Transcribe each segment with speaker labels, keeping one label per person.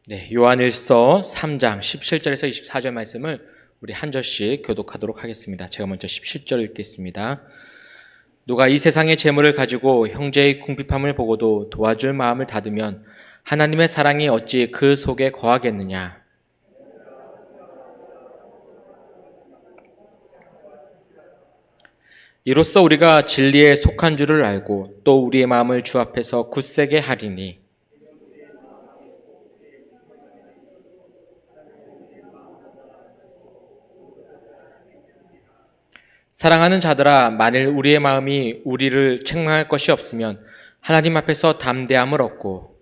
Speaker 1: 네, 요한일서 3장 17절에서 24절 말씀을 우리 한 절씩 교독하도록 하겠습니다. 제가 먼저 17절 읽겠습니다. 누가 이 세상의 재물을 가지고 형제의 궁핍함을 보고도 도와줄 마음을 닫으면 하나님의 사랑이 어찌 그 속에 거하겠느냐. 이로써 우리가 진리에 속한 줄을 알고 또 우리의 마음을 주 앞에서 굳세게 하리니 사랑하는 자들아, 만일 우리의 마음이 우리를 책망할 것이 없으면 하나님 앞에서 담대함을 얻고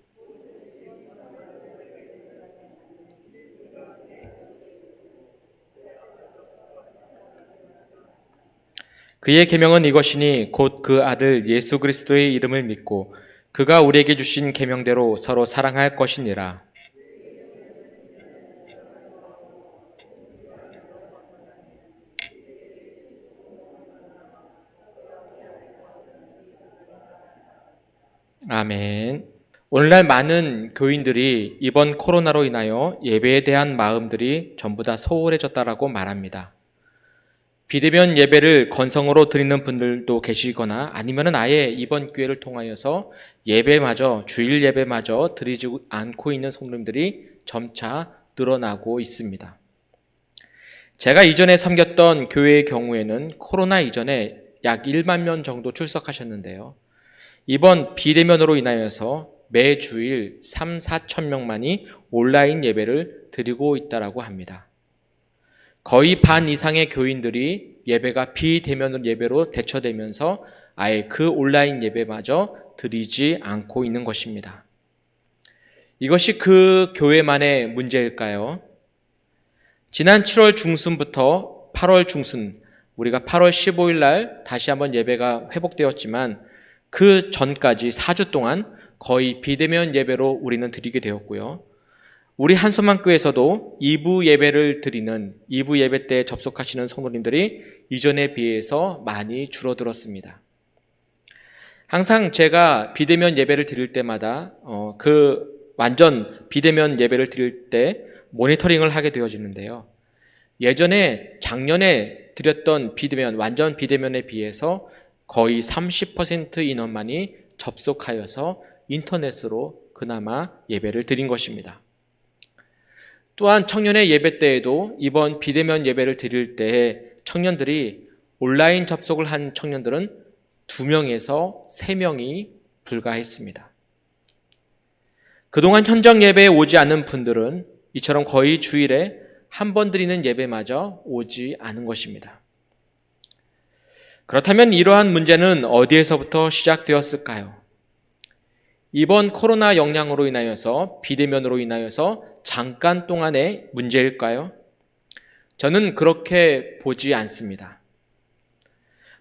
Speaker 1: 그의 계명은 이것이니 곧 그 아들 예수 그리스도의 이름을 믿고 그가 우리에게 주신 계명대로 서로 사랑할 것이니라. 아멘. 오늘날 많은 교인들이 이번 코로나로 인하여 예배에 대한 마음들이 전부 다 소홀해졌다라고 말합니다. 비대면 예배를 건성으로 드리는 분들도 계시거나 아니면은 아예 이번 기회를 통하여서 예배마저, 주일 예배마저 드리지 않고 있는 성도님들이 점차 늘어나고 있습니다. 제가 이전에 섬겼던 교회의 경우에는 코로나 이전에 약 1만 명 정도 출석하셨는데요. 이번 비대면으로 인하여서 매주일 3, 4천 명만이 온라인 예배를 드리고 있다고 합니다. 거의 반 이상의 교인들이 예배가 비대면 예배로 대처되면서 아예 그 온라인 예배마저 드리지 않고 있는 것입니다. 이것이 그 교회만의 문제일까요? 지난 7월 중순부터 8월 중순, 우리가 8월 15일 날 다시 한번 예배가 회복되었지만 그 전까지 4주 동안 거의 비대면 예배로 우리는 드리게 되었고요. 우리 한소망교회에서도 2부 예배를 드리는 2부 예배 때 접속하시는 성도님들이 이전에 비해서 많이 줄어들었습니다. 항상 제가 비대면 예배를 드릴 때마다 완전 비대면 예배를 드릴 때 모니터링을 하게 되어지는데요. 예전에 작년에 드렸던 완전 비대면에 비해서 거의 30% 인원만이 접속하여서 인터넷으로 그나마 예배를 드린 것입니다. 또한 청년의 예배 때에도 이번 비대면 예배를 드릴 때 청년들이 온라인 접속을 한 청년들은 2명에서 3명이 불과했습니다. 그동안 현장 예배에 오지 않은 분들은 이처럼 거의 주일에 한 번 드리는 예배마저 오지 않은 것입니다. 그렇다면 이러한 문제는 어디에서부터 시작되었을까요? 이번 코로나 영향으로 인하여서 비대면으로 인하여서 잠깐 동안의 문제일까요? 저는 그렇게 보지 않습니다.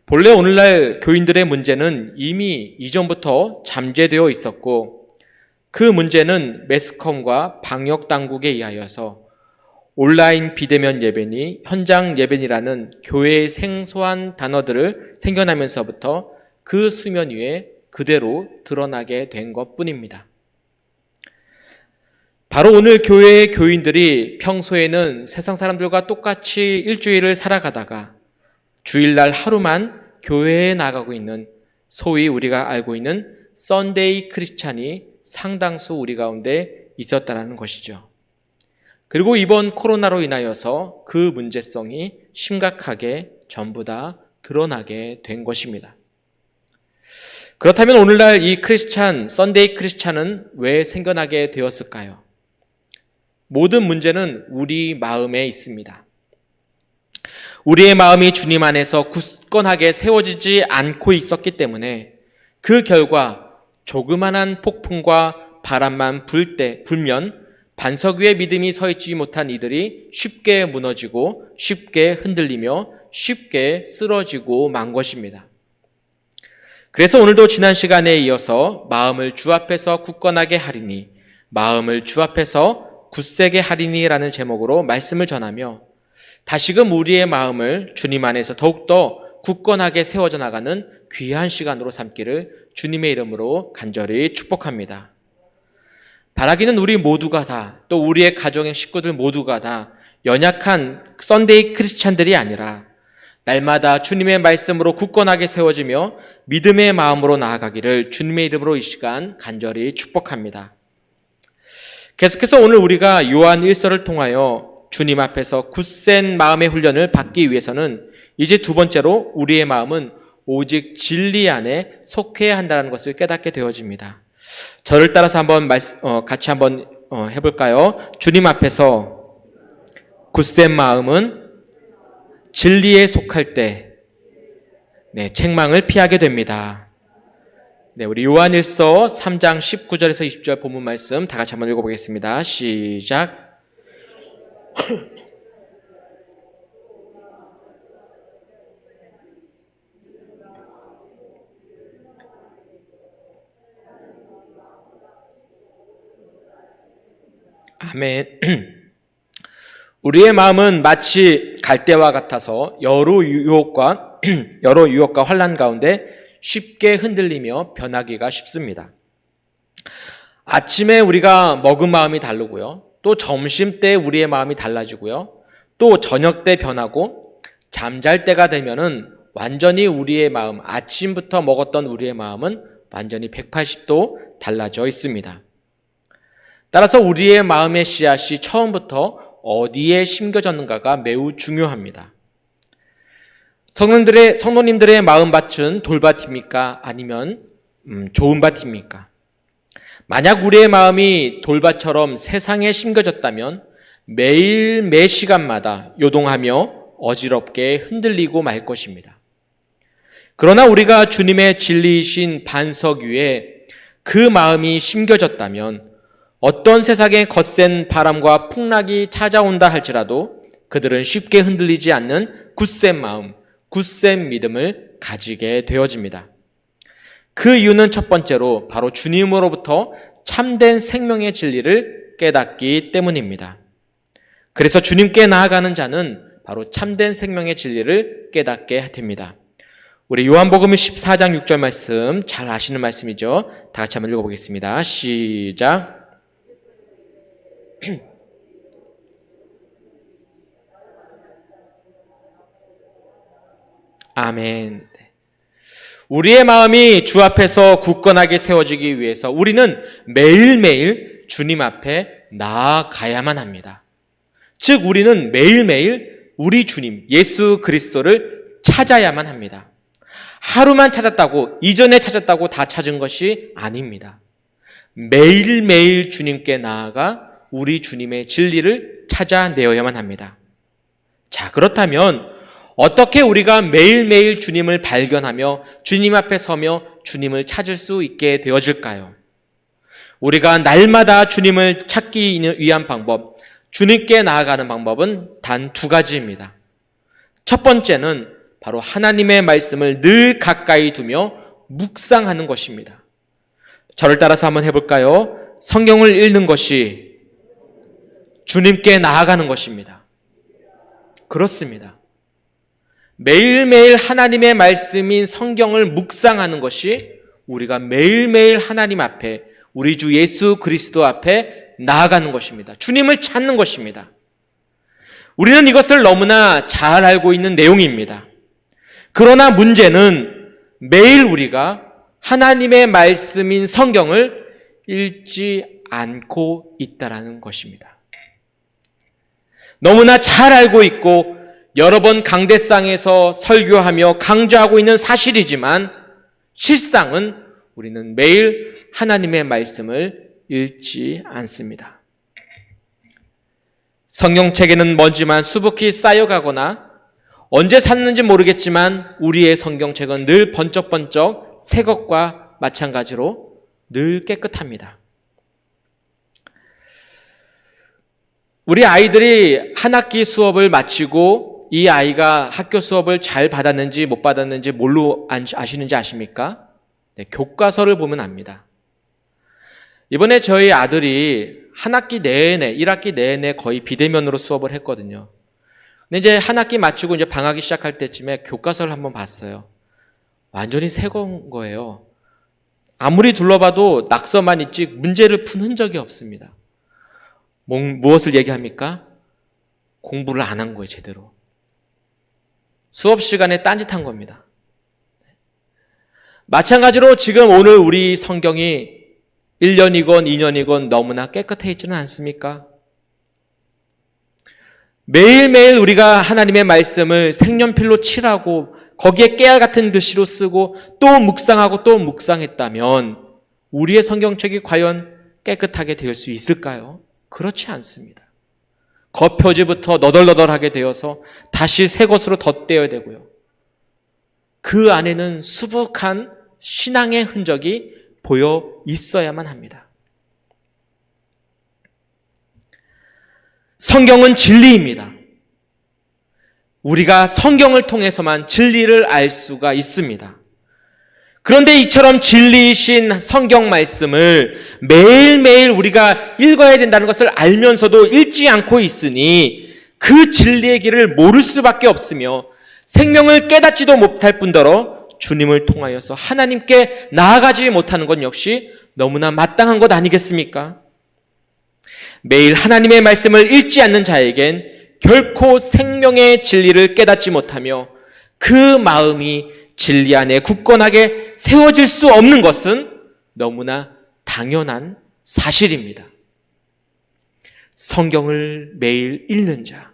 Speaker 1: 본래 오늘날 교인들의 문제는 이미 이전부터 잠재되어 있었고 그 문제는 매스컴과 방역 당국에 의하여서 온라인 비대면 예배니 현장 예배니라는 교회의 생소한 단어들을 생겨나면서부터 그 수면 위에 그대로 드러나게 된 것뿐입니다. 바로 오늘 교회의 교인들이 평소에는 세상 사람들과 똑같이 일주일을 살아가다가 주일날 하루만 교회에 나가고 있는 소위 우리가 알고 있는 썬데이 크리스찬이 상당수 우리 가운데 있었다는 것이죠. 그리고 이번 코로나로 인하여서 그 문제성이 심각하게 전부 다 드러나게 된 것입니다. 그렇다면 오늘날 이 썬데이 크리스찬은 왜 생겨나게 되었을까요? 모든 문제는 우리 마음에 있습니다. 우리의 마음이 주님 안에서 굳건하게 세워지지 않고 있었기 때문에 그 결과 조그만한 폭풍과 바람만 불면 반석 위에 믿음이 서 있지 못한 이들이 쉽게 무너지고 쉽게 흔들리며 쉽게 쓰러지고 만 것입니다. 그래서 오늘도 지난 시간에 이어서 마음을 주 앞에서 굳건하게 하리니, 마음을 주 앞에서 굳세게 하리니라는 제목으로 말씀을 전하며 다시금 우리의 마음을 주님 안에서 더욱더 굳건하게 세워져 나가는 귀한 시간으로 삼기를 주님의 이름으로 간절히 축복합니다. 바라기는 우리 모두가 다, 또 우리의 가정의 식구들 모두가 다 연약한 썬데이 크리스찬들이 아니라 날마다 주님의 말씀으로 굳건하게 세워지며 믿음의 마음으로 나아가기를 주님의 이름으로 이 시간 간절히 축복합니다. 계속해서 오늘 우리가 요한 1서를 통하여 주님 앞에서 굳센 마음의 훈련을 받기 위해서는 이제 두 번째로 우리의 마음은 오직 진리 안에 속해야 한다는 것을 깨닫게 되어집니다. 저를 따라서 같이 한번 해볼까요? 주님 앞에서 굳센 마음은 진리에 속할 때 책망을 피하게 됩니다. 우리 요한 1서 3장 19절에서 20절 본문 말씀 다 같이 한번 읽어보겠습니다. 시작. 아멘. 우리의 마음은 마치 갈대와 같아서 여러 유혹과 환난 가운데 쉽게 흔들리며 변하기가 쉽습니다. 아침에 우리가 먹은 마음이 다르고요. 또 점심 때 우리의 마음이 달라지고요. 또 저녁 때 변하고 잠잘 때가 되면은 완전히 우리의 마음, 아침부터 먹었던 우리의 마음은 완전히 180도 달라져 있습니다. 따라서 우리의 마음의 씨앗이 처음부터 어디에 심겨졌는가가 매우 중요합니다. 성도님들의 마음밭은 돌밭입니까? 아니면 좋은 밭입니까? 만약 우리의 마음이 돌밭처럼 세상에 심겨졌다면 매일 매 시간마다 요동하며 어지럽게 흔들리고 말 것입니다. 그러나 우리가 주님의 진리이신 반석 위에 그 마음이 심겨졌다면 어떤 세상의 거센 바람과 풍락이 찾아온다 할지라도 그들은 쉽게 흔들리지 않는 굳센 마음, 굳센 믿음을 가지게 되어집니다. 그 이유는 첫 번째로 바로 주님으로부터 참된 생명의 진리를 깨닫기 때문입니다. 그래서 주님께 나아가는 자는 바로 참된 생명의 진리를 깨닫게 됩니다. 우리 요한복음 14장 6절 말씀 잘 아시는 말씀이죠. 다 같이 한번 읽어보겠습니다. 시작. 아멘. 우리의 마음이 주 앞에서 굳건하게 세워지기 위해서 우리는 매일매일 주님 앞에 나아가야만 합니다. 즉 우리는 매일매일 우리 주님 예수 그리스도를 찾아야만 합니다. 하루만 찾았다고, 이전에 찾았다고 다 찾은 것이 아닙니다. 매일매일 주님께 나아가 우리 주님의 진리를 찾아내어야만 합니다. 자, 그렇다면 어떻게 우리가 매일매일 주님을 발견하며 주님 앞에 서며 주님을 찾을 수 있게 되어질까요? 우리가 날마다 주님을 찾기 위한 방법, 주님께 나아가는 방법은 단 두 가지입니다. 첫 번째는 바로 하나님의 말씀을 늘 가까이 두며 묵상하는 것입니다. 저를 따라서 한번 해볼까요? 성경을 읽는 것이 주님께 나아가는 것입니다. 그렇습니다. 매일매일 하나님의 말씀인 성경을 묵상하는 것이 우리가 매일매일 하나님 앞에 우리 주 예수 그리스도 앞에 나아가는 것입니다. 주님을 찾는 것입니다. 우리는 이것을 너무나 잘 알고 있는 내용입니다. 그러나 문제는 매일 우리가 하나님의 말씀인 성경을 읽지 않고 있다라는 것입니다. 너무나 잘 알고 있고 여러 번 강대상에서 설교하며 강조하고 있는 사실이지만 실상은 우리는 매일 하나님의 말씀을 읽지 않습니다. 성경책에는 먼지만 수북히 쌓여가거나 언제 샀는지 모르겠지만 우리의 성경책은 늘 번쩍번쩍 새 것과 마찬가지로 늘 깨끗합니다. 우리 아이들이 한 학기 수업을 마치고 이 아이가 학교 수업을 잘 받았는지 못 받았는지 뭘로 아시는지 아십니까? 네, 교과서를 보면 압니다. 이번에 저희 아들이 한 학기 내내, 1학기 내내 거의 비대면으로 수업을 했거든요. 근데 이제 한 학기 마치고 이제 방학이 시작할 때쯤에 교과서를 한번 봤어요. 완전히 새 건 거예요. 아무리 둘러봐도 낙서만 있지 문제를 푼 흔적이 없습니다. 무엇을 얘기합니까? 공부를 안 한 거예요, 제대로. 수업 시간에 딴짓한 겁니다. 마찬가지로 지금 오늘 우리 성경이 1년이건 2년이건 너무나 깨끗해 있지는 않습니까? 매일매일 우리가 하나님의 말씀을 색연필로 칠하고 거기에 깨알 같은 글씨로 쓰고 또 묵상하고 또 묵상했다면 우리의 성경책이 과연 깨끗하게 될 수 있을까요? 그렇지 않습니다. 겉표지부터 너덜너덜하게 되어서 다시 새 것으로 덧대어야 되고요. 그 안에는 수북한 신앙의 흔적이 보여 있어야만 합니다. 성경은 진리입니다. 우리가 성경을 통해서만 진리를 알 수가 있습니다. 그런데 이처럼 진리이신 성경 말씀을 매일매일 우리가 읽어야 된다는 것을 알면서도 읽지 않고 있으니 그 진리의 길을 모를 수밖에 없으며 생명을 깨닫지도 못할 뿐더러 주님을 통하여서 하나님께 나아가지 못하는 것 역시 너무나 마땅한 것 아니겠습니까? 매일 하나님의 말씀을 읽지 않는 자에겐 결코 생명의 진리를 깨닫지 못하며 그 마음이 진리 안에 굳건하게 세워질 수 없는 것은 너무나 당연한 사실입니다. 성경을 매일 읽는 자,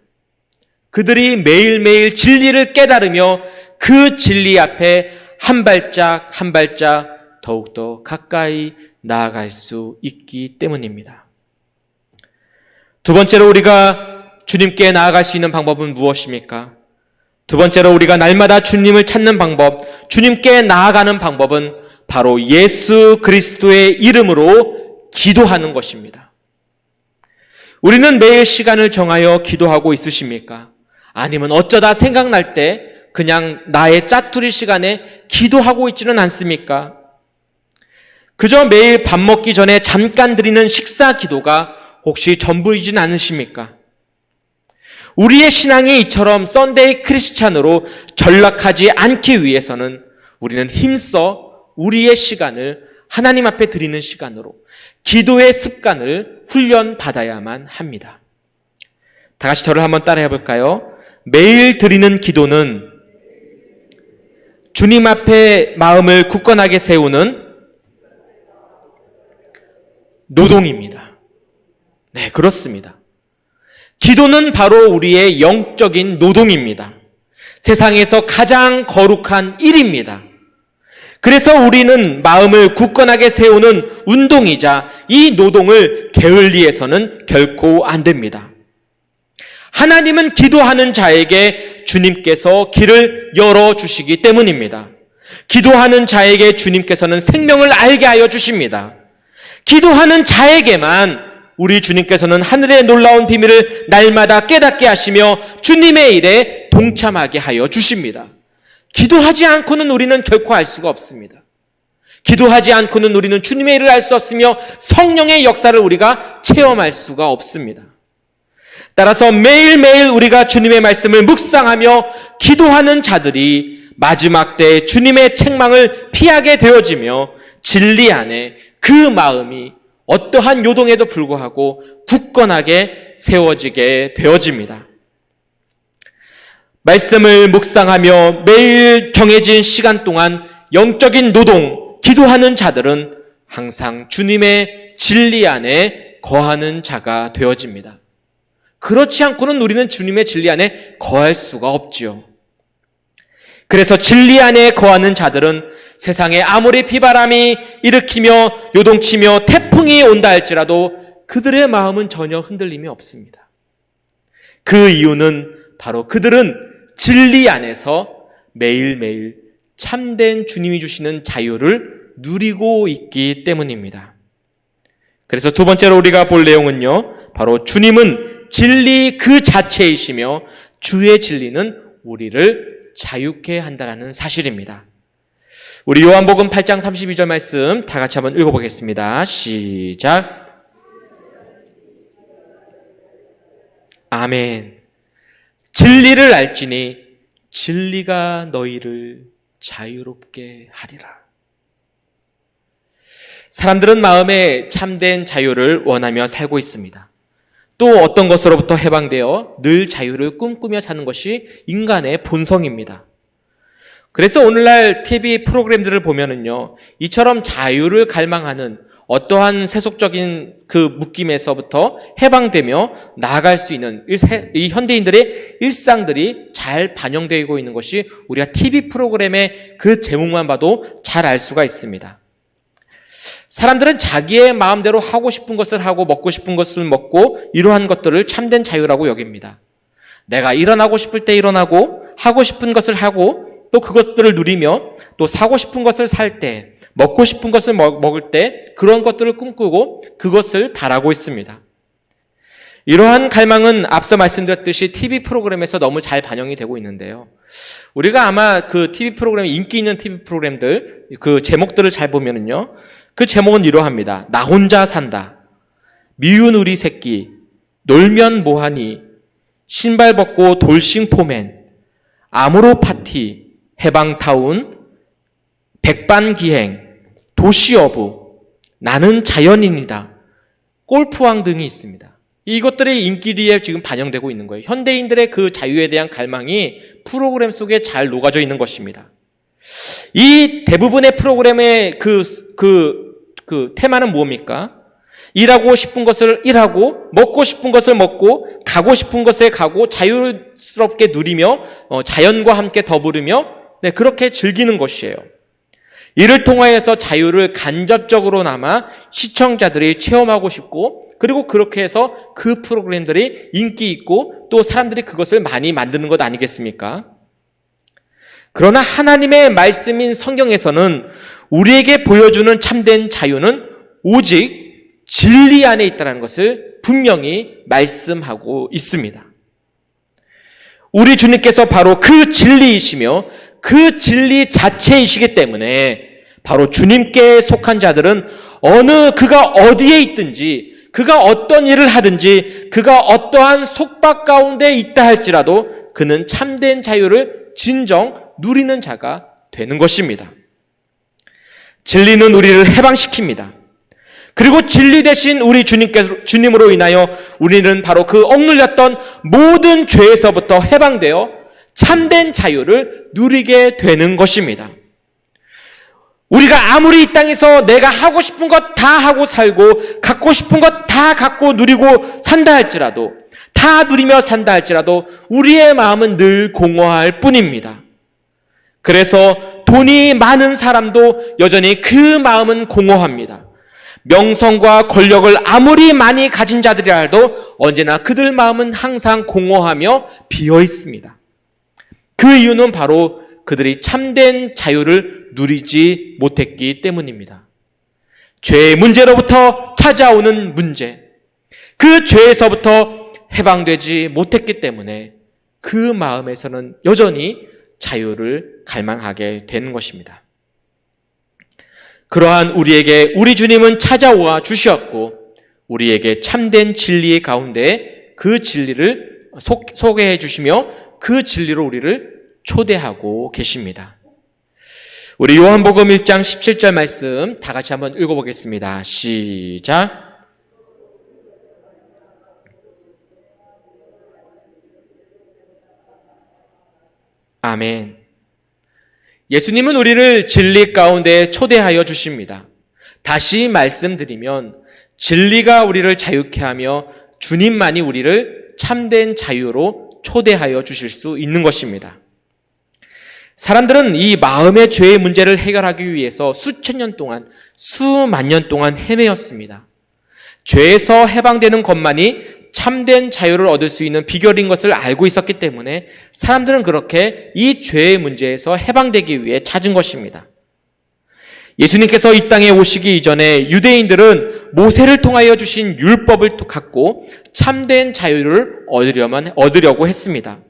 Speaker 1: 그들이 매일매일 진리를 깨달으며 그 진리 앞에 한 발짝 한 발짝 더욱더 가까이 나아갈 수 있기 때문입니다. 두 번째로 우리가 주님께 나아갈 수 있는 방법은 무엇입니까? 두 번째로 우리가 날마다 주님을 찾는 방법, 주님께 나아가는 방법은 바로 예수 그리스도의 이름으로 기도하는 것입니다. 우리는 매일 시간을 정하여 기도하고 있으십니까? 아니면 어쩌다 생각날 때 그냥 나의 짜투리 시간에 기도하고 있지는 않습니까? 그저 매일 밥 먹기 전에 잠깐 드리는 식사 기도가 혹시 전부이진 않으십니까? 우리의 신앙이 이처럼 썬데이 크리스찬으로 전락하지 않기 위해서는 우리는 힘써 우리의 시간을 하나님 앞에 드리는 시간으로 기도의 습관을 훈련받아야만 합니다. 다 같이 저를 한번 따라해 볼까요? 매일 드리는 기도는 주님 앞에 마음을 굳건하게 세우는 노동입니다. 네, 그렇습니다. 기도는 바로 우리의 영적인 노동입니다. 세상에서 가장 거룩한 일입니다. 그래서 우리는 마음을 굳건하게 세우는 운동이자 이 노동을 게을리해서는 결코 안 됩니다. 하나님은 기도하는 자에게 주님께서 길을 열어주시기 때문입니다. 기도하는 자에게 주님께서는 생명을 알게 하여 주십니다. 기도하는 자에게만 우리 주님께서는 하늘의 놀라운 비밀을 날마다 깨닫게 하시며 주님의 일에 동참하게 하여 주십니다. 기도하지 않고는 우리는 결코 알 수가 없습니다. 기도하지 않고는 우리는 주님의 일을 알 수 없으며 성령의 역사를 우리가 체험할 수가 없습니다. 따라서 매일매일 우리가 주님의 말씀을 묵상하며 기도하는 자들이 마지막 때 주님의 책망을 피하게 되어지며 진리 안에 그 마음이 어떠한 요동에도 불구하고 굳건하게 세워지게 되어집니다. 말씀을 묵상하며 매일 정해진 시간 동안 영적인 노동, 기도하는 자들은 항상 주님의 진리 안에 거하는 자가 되어집니다. 그렇지 않고는 우리는 주님의 진리 안에 거할 수가 없지요. 그래서 진리 안에 거하는 자들은 세상에 아무리 비바람이 일으키며 요동치며 태풍이 온다 할지라도 그들의 마음은 전혀 흔들림이 없습니다. 그 이유는 바로 그들은 진리 안에서 매일매일 참된 주님이 주시는 자유를 누리고 있기 때문입니다. 그래서 두 번째로 우리가 볼 내용은요, 바로 주님은 진리 그 자체이시며 주의 진리는 우리를 자유케 한다는 사실입니다. 우리 요한복음 8장 32절 말씀 다 같이 한번 읽어보겠습니다. 시작. 아멘. 진리를 알지니 진리가 너희를 자유롭게 하리라. 사람들은 마음에 참된 자유를 원하며 살고 있습니다. 또 어떤 것으로부터 해방되어 늘 자유를 꿈꾸며 사는 것이 인간의 본성입니다. 그래서 오늘날 TV 프로그램들을 보면은요, 이처럼 자유를 갈망하는 어떠한 세속적인 그 묶임에서부터 해방되며 나아갈 수 있는 이 현대인들의 일상들이 잘 반영되고 있는 것이 우리가 TV 프로그램의 그 제목만 봐도 잘 알 수가 있습니다. 사람들은 자기의 마음대로 하고 싶은 것을 하고 먹고 싶은 것을 먹고 이러한 것들을 참된 자유라고 여깁니다. 내가 일어나고 싶을 때 일어나고 하고 싶은 것을 하고 또 그것들을 누리며 또 사고 싶은 것을 살 때 먹고 싶은 것을 먹을 때 그런 것들을 꿈꾸고 그것을 바라고 있습니다. 이러한 갈망은 앞서 말씀드렸듯이 TV 프로그램에서 너무 잘 반영이 되고 있는데요. 우리가 아마 그 TV 프로그램, 인기 있는 TV 프로그램들, 그 제목들을 잘 보면은요. 그 제목은 이러합니다. 나 혼자 산다. 미운 우리 새끼. 놀면 뭐하니. 신발 벗고 돌싱 포맨. 아모르 파티. 해방타운. 백반기행. 도시어부. 나는 자연인이다. 골프왕 등이 있습니다. 이것들의 인기리에 지금 반영되고 있는 거예요. 현대인들의 그 자유에 대한 갈망이 프로그램 속에 잘 녹아져 있는 것입니다. 이 대부분의 프로그램의 그 테마는 뭡니까? 일하고 싶은 것을 일하고, 먹고 싶은 것을 먹고, 가고 싶은 것에 가고, 자유스럽게 누리며, 자연과 함께 더불으며, 그렇게 즐기는 것이에요. 이를 통하여서 자유를 간접적으로나마 시청자들이 체험하고 싶고, 그리고 그렇게 해서 그 프로그램들이 인기 있고, 또 사람들이 그것을 많이 만드는 것 아니겠습니까? 그러나 하나님의 말씀인 성경에서는 우리에게 보여주는 참된 자유는 오직 진리 안에 있다는 것을 분명히 말씀하고 있습니다. 우리 주님께서 바로 그 진리이시며 그 진리 자체이시기 때문에 바로 주님께 속한 자들은 그가 어디에 있든지, 그가 어떤 일을 하든지, 그가 어떠한 속박 가운데 있다 할지라도 그는 참된 자유를 진정 누리는 자가 되는 것입니다. 진리는 우리를 해방시킵니다. 그리고 진리 대신 우리 주님으로 인하여 우리는 바로 그 억눌렸던 모든 죄에서부터 해방되어 참된 자유를 누리게 되는 것입니다. 우리가 아무리 이 땅에서 내가 하고 싶은 것 다 하고 살고 갖고 싶은 것 다 갖고 누리고 산다 할지라도, 다 누리며 산다 할지라도 우리의 마음은 늘 공허할 뿐입니다. 그래서 돈이 많은 사람도 여전히 그 마음은 공허합니다. 명성과 권력을 아무리 많이 가진 자들이라도 언제나 그들 마음은 항상 공허하며 비어 있습니다. 그 이유는 바로 그들이 참된 자유를 누리지 못했기 때문입니다. 죄의 문제로부터 찾아오는 문제, 그 죄에서부터 해방되지 못했기 때문에 그 마음에서는 여전히 자유를 갈망하게 되는 것입니다. 그러한 우리에게 우리 주님은 찾아와 주셨고 우리에게 참된 진리 가운데 그 진리를 소개해 주시며 그 진리로 우리를 초대하고 계십니다. 우리 요한복음 1장 17절 말씀 다 같이 한번 읽어보겠습니다. 시작. 아멘. 예수님은 우리를 진리 가운데 초대하여 주십니다. 다시 말씀드리면 진리가 우리를 자유케 하며 주님만이 우리를 참된 자유로 초대하여 주실 수 있는 것입니다. 사람들은 이 마음의 죄의 문제를 해결하기 위해서 수천 년 동안, 수만 년 동안 헤매었습니다. 죄에서 해방되는 것만이 참된 자유를 얻을 수 있는 비결인 것을 알고 있었기 때문에 사람들은 그렇게 이 죄의 문제에서 해방되기 위해 찾은 것입니다. 예수님께서 이 땅에 오시기 이전에 유대인들은 모세를 통하여 주신 율법을 갖고 참된 자유를 얻으려고 했습니다.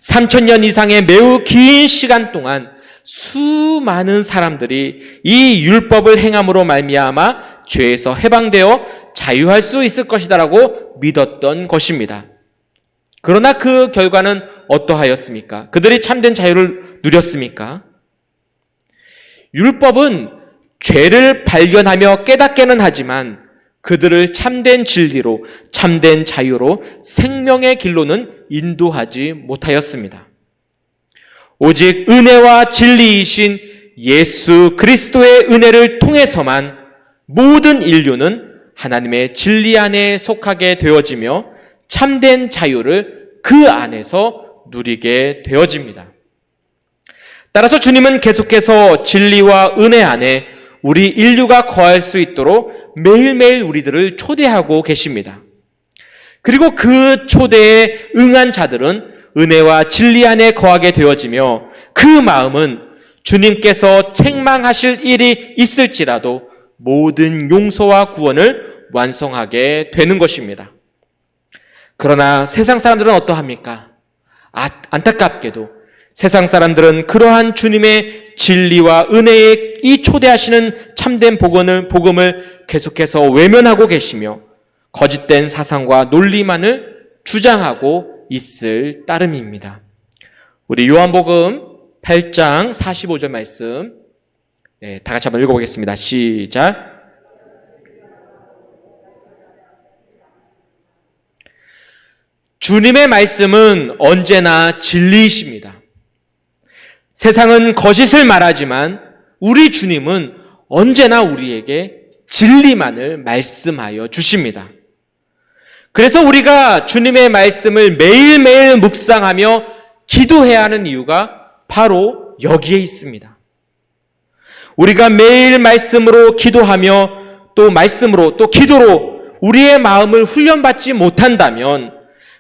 Speaker 1: 3,000년 이상의 매우 긴 시간 동안 수많은 사람들이 이 율법을 행함으로 말미암아 죄에서 해방되어 자유할 수 있을 것이다라고 믿었던 것입니다. 그러나 그 결과는 어떠하였습니까? 그들이 참된 자유를 누렸습니까? 율법은 죄를 발견하며 깨닫게는 하지만 그들을 참된 진리로, 참된 자유로, 생명의 길로는 인도하지 못하였습니다. 오직 은혜와 진리이신 예수 그리스도의 은혜를 통해서만 모든 인류는 하나님의 진리 안에 속하게 되어지며 참된 자유를 그 안에서 누리게 되어집니다. 따라서 주님은 계속해서 진리와 은혜 안에 우리 인류가 거할 수 있도록 매일매일 우리들을 초대하고 계십니다. 그리고 그 초대에 응한 자들은 은혜와 진리 안에 거하게 되어지며 그 마음은 주님께서 책망하실 일이 있을지라도 모든 용서와 구원을 완성하게 되는 것입니다. 그러나 세상 사람들은 어떠합니까? 안타깝게도 세상 사람들은 그러한 주님의 진리와 은혜에 이 초대하시는 참된 복음을 계속해서 외면하고 계시며 거짓된 사상과 논리만을 주장하고 있을 따름입니다. 우리 요한복음 8장 45절 말씀 다 같이 한번 읽어보겠습니다. 시작. 주님의 말씀은 언제나 진리이십니다. 세상은 거짓을 말하지만 우리 주님은 언제나 우리에게 진리만을 말씀하여 주십니다. 그래서 우리가 주님의 말씀을 매일매일 묵상하며 기도해야 하는 이유가 바로 여기에 있습니다. 우리가 매일 말씀으로 기도하며 또 말씀으로 또 기도로 우리의 마음을 훈련받지 못한다면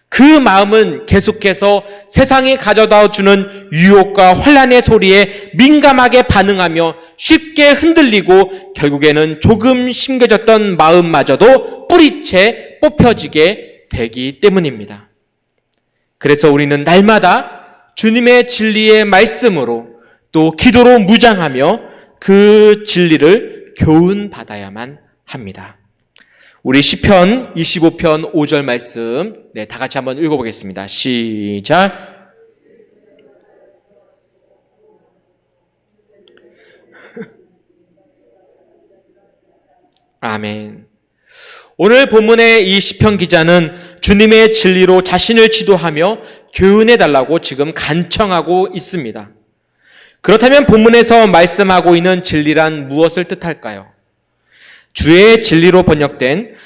Speaker 1: 그 마음은 계속해서 세상이 가져다 주는 유혹과 환난의 소리에 민감하게 반응하며 쉽게 흔들리고 결국에는 조금 심겨졌던 마음마저도 뿌리채 뽑혀지게 되기 때문입니다. 그래서 우리는 날마다 주님의 진리의 말씀으로 또 기도로 무장하며 그 진리를 교훈받아야만 합니다. 우리 시편 25편 5절 말씀 다 같이 한번 읽어보겠습니다. 시작. 아멘. 오늘 본문의 이 시편 기자는 주님의 진리로 자신을 지도하며 교훈해달라고 지금 간청하고 있습니다. 그렇다면 본문에서 말씀하고 있는 진리란 무엇을 뜻할까요? 주의 진리로 번역된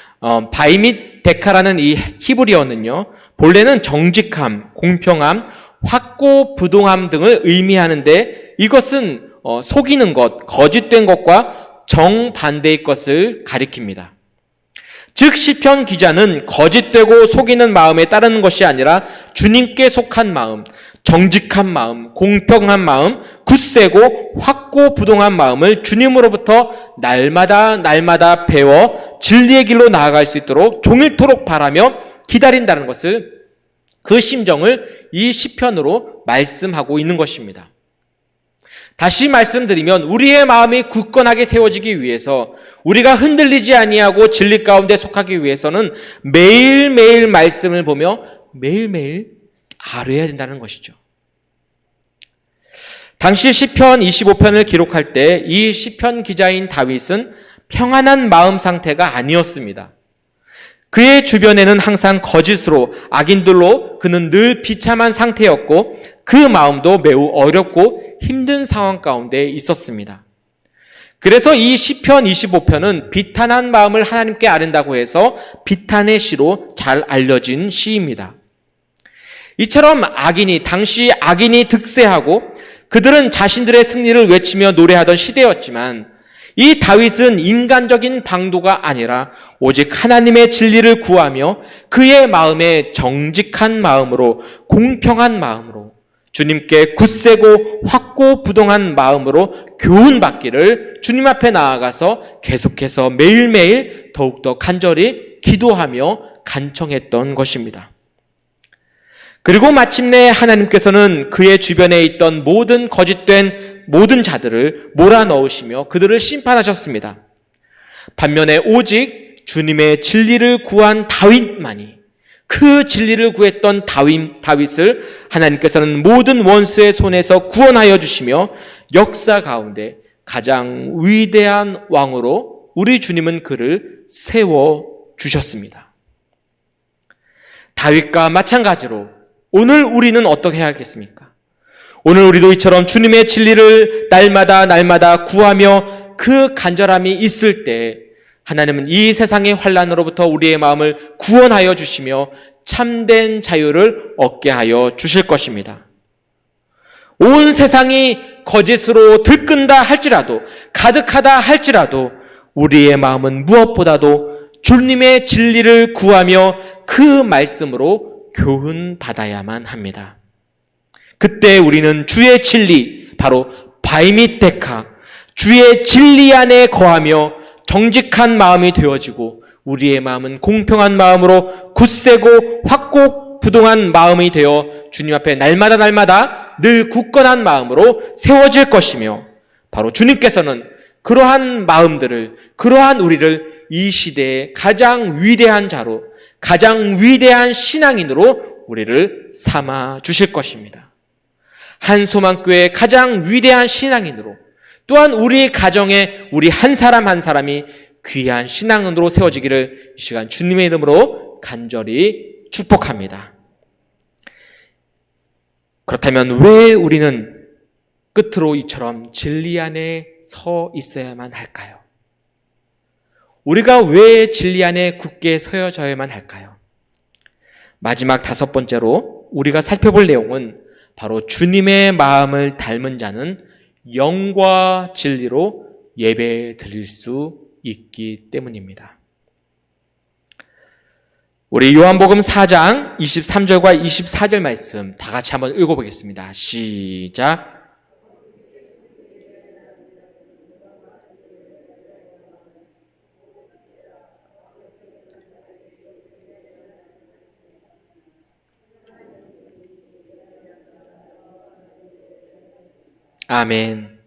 Speaker 1: 바이밋 데카라는 이 히브리어는요, 본래는 정직함, 공평함, 확고부동함 등을 의미하는데 이것은 속이는 것, 거짓된 것과 정반대의 것을 가리킵니다. 즉 시편 기자는 거짓되고 속이는 마음에 따르는 것이 아니라 주님께 속한 마음, 정직한 마음, 공평한 마음, 굳세고 확고부동한 마음을 주님으로부터 날마다 배워 진리의 길로 나아갈 수 있도록 종일토록 바라며 기다린다는 것을, 그 심정을 이 시편으로 말씀하고 있는 것입니다. 다시 말씀드리면 우리의 마음이 굳건하게 세워지기 위해서, 우리가 흔들리지 아니하고 진리 가운데 속하기 위해서는 매일매일 말씀을 보며 매일매일 알아야 된다는 것이죠. 당시 시편 25편을 기록할 때 이 시편 기자인 다윗은 평안한 마음 상태가 아니었습니다. 그의 주변에는 항상 거짓으로, 악인들로 그는 늘 비참한 상태였고 그 마음도 매우 어렵고 힘든 상황 가운데 있었습니다. 그래서 이 시편 25편은 비탄한 마음을 하나님께 아른다고 해서 비탄의 시로 잘 알려진 시입니다. 이처럼 당시 악인이 득세하고 그들은 자신들의 승리를 외치며 노래하던 시대였지만 이 다윗은 인간적인 방도가 아니라 오직 하나님의 진리를 구하며 그의 마음에 정직한 마음으로, 공평한 마음으로, 주님께 굳세고 확고부동한 마음으로 교훈받기를 주님 앞에 나아가서 계속해서 매일매일 더욱더 간절히 기도하며 간청했던 것입니다. 그리고 마침내 하나님께서는 그의 주변에 있던 모든 거짓된 모든 자들을 몰아넣으시며 그들을 심판하셨습니다. 반면에 오직 주님의 진리를 구한 다윗만이, 그 진리를 구했던 다윗을 하나님께서는 모든 원수의 손에서 구원하여 주시며 역사 가운데 가장 위대한 왕으로 우리 주님은 그를 세워주셨습니다. 다윗과 마찬가지로 오늘 우리는 어떻게 해야겠습니까? 오늘 우리도 이처럼 주님의 진리를 날마다 구하며 그 간절함이 있을 때 하나님은 이 세상의 환난으로부터 우리의 마음을 구원하여 주시며 참된 자유를 얻게 하여 주실 것입니다. 온 세상이 거짓으로 들끈다 할지라도, 가득하다 할지라도 우리의 마음은 무엇보다도 주님의 진리를 구하며 그 말씀으로 교훈받아야만 합니다. 그때 우리는 주의 진리, 바로 바이미테카, 주의 진리 안에 거하며 정직한 마음이 되어지고 우리의 마음은 공평한 마음으로 굳세고 확고부동한 마음이 되어 주님 앞에 날마다 늘 굳건한 마음으로 세워질 것이며, 바로 주님께서는 그러한 마음들을, 그러한 우리를 이 시대의 가장 위대한 자로, 가장 위대한 신앙인으로 우리를 삼아 주실 것입니다. 한소망교회의 가장 위대한 신앙인으로, 또한 우리 가정에 우리 한 사람 한 사람이 귀한 신앙인으로 세워지기를 이 시간 주님의 이름으로 간절히 축복합니다. 그렇다면 왜 우리는 끝으로 이처럼 진리 안에 서 있어야만 할까요? 우리가 왜 진리 안에 굳게 서여져야만 할까요? 마지막 5번째로 우리가 살펴볼 내용은 바로 주님의 마음을 닮은 자는 영과 진리로 예배 드릴 수 있기 때문입니다. 우리 요한복음 4장 23절과 24절 말씀 다 같이 한번 읽어보겠습니다. 시작. 아멘.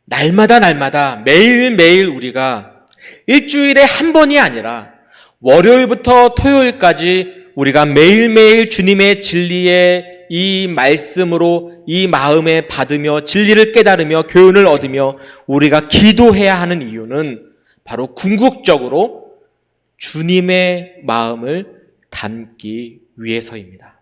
Speaker 1: 날마다 매일매일 우리가 일주일에 한 번이 아니라 월요일부터 토요일까지 우리가 매일매일 주님의 진리의 이 말씀으로 이 마음에 받으며 진리를 깨달으며 교훈을 얻으며 우리가 기도해야 하는 이유는 바로 궁극적으로 주님의 마음을 담기 위해서입니다.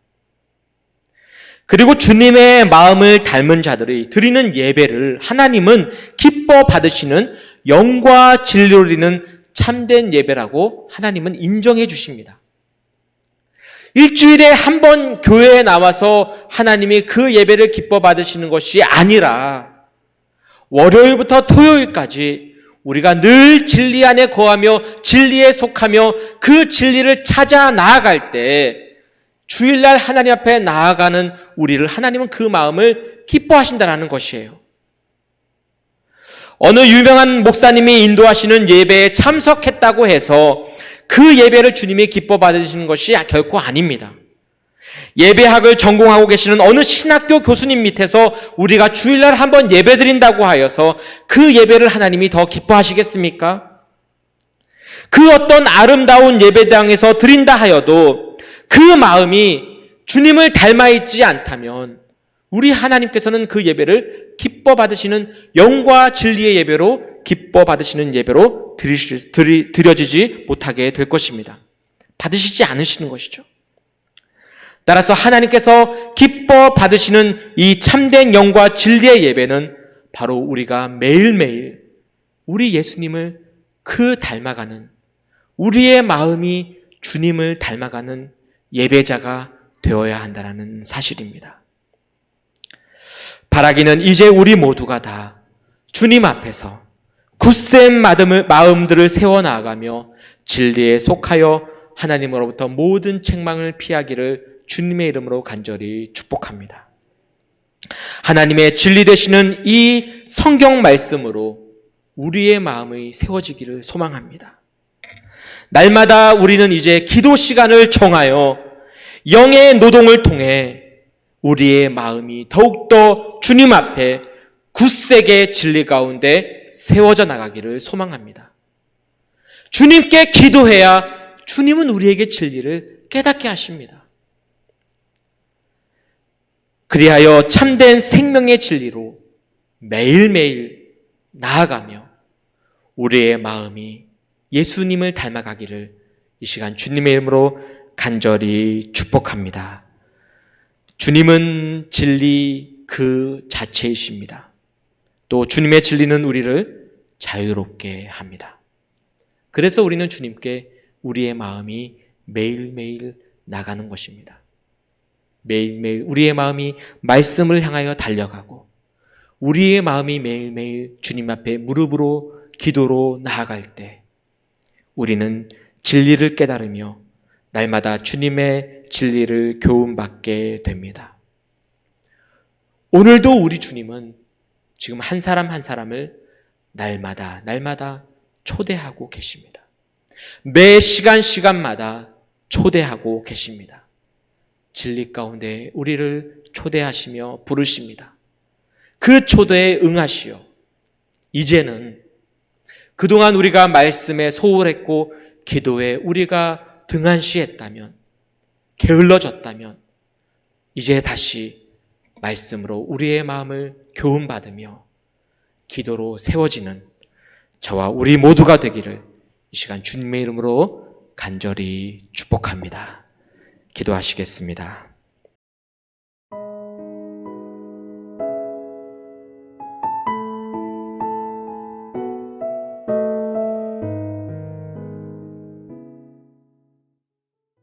Speaker 1: 그리고 주님의 마음을 닮은 자들이 드리는 예배를 하나님은 기뻐 받으시는 영과 진리로 드리는 참된 예배라고 하나님은 인정해 주십니다. 일주일에 한 번 교회에 나와서 하나님이 그 예배를 기뻐 받으시는 것이 아니라 월요일부터 토요일까지 우리가 늘 진리 안에 거하며 진리에 속하며 그 진리를 찾아 나아갈 때 주일날 하나님 앞에 나아가는 우리를 하나님은 그 마음을 기뻐하신다는 것이에요. 어느 유명한 목사님이 인도하시는 예배에 참석했다고 해서 그 예배를 주님이 기뻐 받으시는 것이 결코 아닙니다. 예배학을 전공하고 계시는 어느 신학교 교수님 밑에서 우리가 주일날 한번 예배 드린다고 하여서 그 예배를 하나님이 더 기뻐하시겠습니까? 그 어떤 아름다운 예배당에서 드린다 하여도 그 마음이 주님을 닮아 있지 않다면 우리 하나님께서는 그 예배를 기뻐 받으시는 영과 진리의 예배로 기뻐 받으시는 예배로 드려지지 못하게 될 것입니다. 받으시지 않으시는 것이죠. 따라서 하나님께서 기뻐 받으시는 이 참된 영과 진리의 예배는 바로 우리가 매일매일 우리 예수님을 그 닮아가는, 우리의 마음이 주님을 닮아가는 예배자가 되어야 한다는 사실입니다. 바라기는 이제 우리 모두가 다 주님 앞에서 굳센 마음들을 세워나가며 진리에 속하여 하나님으로부터 모든 책망을 피하기를 주님의 이름으로 간절히 축복합니다. 하나님의 진리 되시는 이 성경 말씀으로 우리의 마음이 세워지기를 소망합니다. 날마다 우리는 이제 기도 시간을 정하여 영의 노동을 통해 우리의 마음이 더욱더 주님 앞에 굳세게 진리 가운데 세워져 나가기를 소망합니다. 주님께 기도해야 주님은 우리에게 진리를 깨닫게 하십니다. 그리하여 참된 생명의 진리로 매일매일 나아가며 우리의 마음이 예수님을 닮아가기를 이 시간 주님의 이름으로 간절히 축복합니다. 주님은 진리 그 자체이십니다. 또 주님의 진리는 우리를 자유롭게 합니다. 그래서 우리는 주님께 우리의 마음이 매일매일 나가는 것입니다. 매일매일 우리의 마음이 말씀을 향하여 달려가고 우리의 마음이 매일매일 주님 앞에 무릎으로 기도로 나아갈 때 우리는 진리를 깨달으며 날마다 주님의 진리를 교훈받게 됩니다. 오늘도 우리 주님은 지금 한 사람 한 사람을 날마다 초대하고 계십니다. 매 시간마다 초대하고 계십니다. 진리 가운데 우리를 초대하시며 부르십니다. 그 초대에 응하시어 이제는 그동안 우리가 말씀에 소홀했고 기도에 우리가 등한시했다면, 게을러졌다면 이제 다시 말씀으로 우리의 마음을 교훈받으며 기도로 세워지는 저와 우리 모두가 되기를 이 시간 주님의 이름으로 간절히 축복합니다. 기도하시겠습니다.